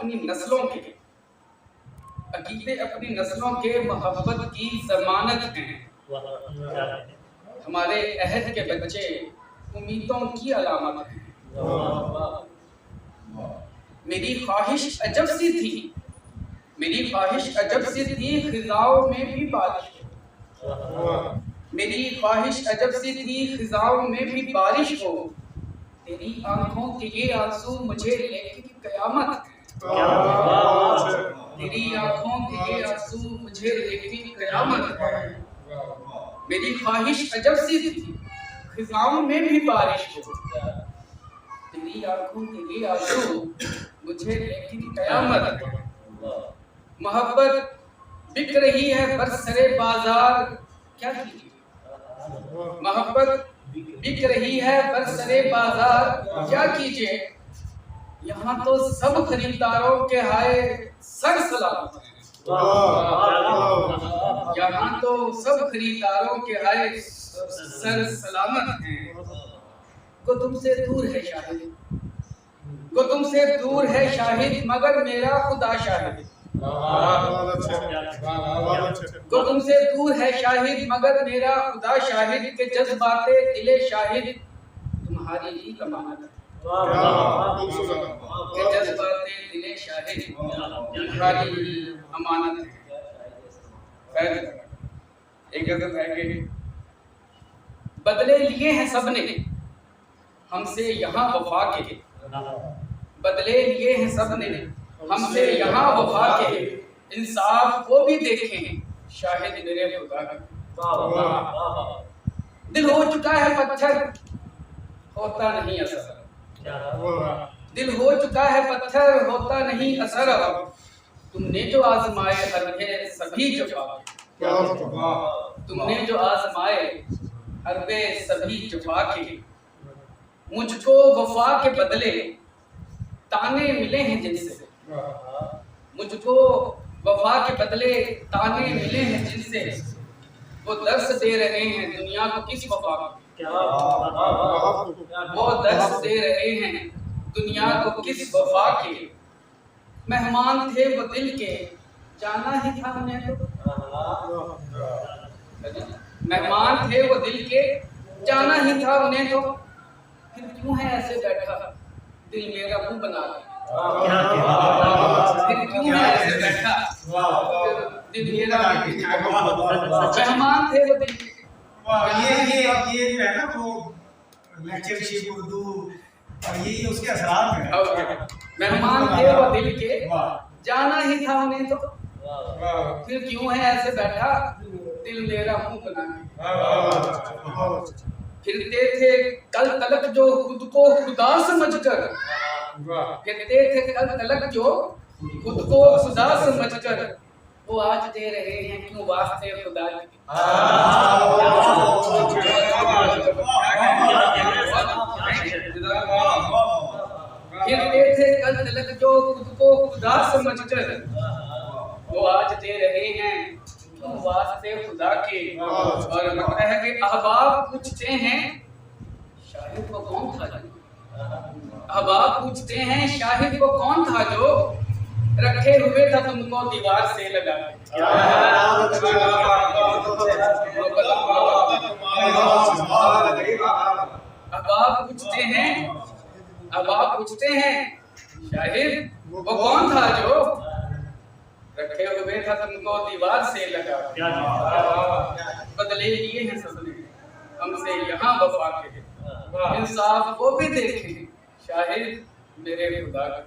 अपनी नस्लों के, अकीदे अपनी नस्लों के मोहब्बत की जमानत हैं। हमारे अहद के बच्चे उम्मीदों की अलामत हैं। मेरी ख्वाहिश अजब सी थी, मेरी ख्वाहिश अजब सी थी, खिजाओं में भी बारिश हो। मेरी ख्वाहिश अजब सी थी, खिजाओं में भी बारिश हो। तेरी आंखों के ये आंसू मुझे लेकिन कयामत है। तेरी आंखों के ये आंसू मुझे लेकिन कयामत है। मेरी ख्वाहिश अजब सी थी, खिजाओं में भी बारिश हो। तेरी आंखों के ये आंसू मुझे लेकिन कयामत है। मोहब्बत बिक रही है बरसरे बाजार, क्या कीजिए। मोहब्बत बिक रही है बरसरे बाजार, क्या कीजिए। यहाँ तो सब खरीदारों के हाय सर सलामत हैं। यहाँ तो सब खरीदारों के हाय सर सलामत हैं। को तुमसे दूर है शाहिद, को तुमसे दूर है शाहिद, मगर मेरा खुदा शाहिद। को तुमसे दूर है शाहिद, मगर मेरा खुदा शाहिद, के जज्बाते दिले शाहिद तुम्हारी ही अमानत है। के जज्बाते दिले शाहिद तुम्हारी ही अमानत है। एक गजल है कि बदले लिए हैं सबने हमसे यहाँ वफा के, बदले लिए हैं सबने हमसे यहाँ वफा के, इंसाफ को भी देखे हैं शाहिद मेरे खुदा के। दिल हो चुका है पत्थर, होता नहीं असर। दिल हो चुका है पत्थर, होता नहीं असर। तुमने जो आजमाए हरबे सभी जफा, तुमने जो आजमाए हरबे सभी जफा के, मुझको वफा के बदले ताने मिले हैं जिनसे, मुझको वफा के बदले ताने मिले हैं जिनसे, वो दर्स दे रहे हैं दुनिया को किस वफा को। वो दर्स दे रहे हैं दुनिया को किस वफा के। मेहमान थे वो दिल के, जाना ही था उन्हें तो। मेहमान थे वो दिल के, जाना ही था उन्हें तो। फिर क्यों है ऐसे बैठा दिल मेरा मुंह बना के। फिर क्यों है ऐसे बैठा दिल मेरा मेहमान थे वो दिल के। ये जो है ना वो लेक्चरशिप उर्दू और ये उसके असरात हैं। मेहमान थे वो दिल के, जाना ही था उन्हें तो। फिर क्यों है ऐसे बैठा दिल मेरा मुंह बना के। फिरते थे कल तलक जो खुद को खुदा समझकर, फिरते थे कल तलक जो खुद को खुदा समझकर, वो आज दे रहे हैं क्यों वास्ते खुदा के। फिरते थे कल तलक जो खुद को खुदा समझकर, वो आज दे रहे हैं क्यों वास्ते खुदा के। और लगता है कि अहबाब पूछते हैं शाहिद वो कौन था जो, अहबाब पूछते हैं शाहिद वो कौन था जो, रखे हुए था तुमको दीवार से लगा के। अहबाब पूछते हैं, अहबाब पूछते हैं शाहिद वो कौन था जो, रखे हुए था तुमको दीवार से लगा। बदले लिए हैं सबने हमसे यहाँ वफा के, इंसाफ को भी देखें शाहिद मेरे खुदा का।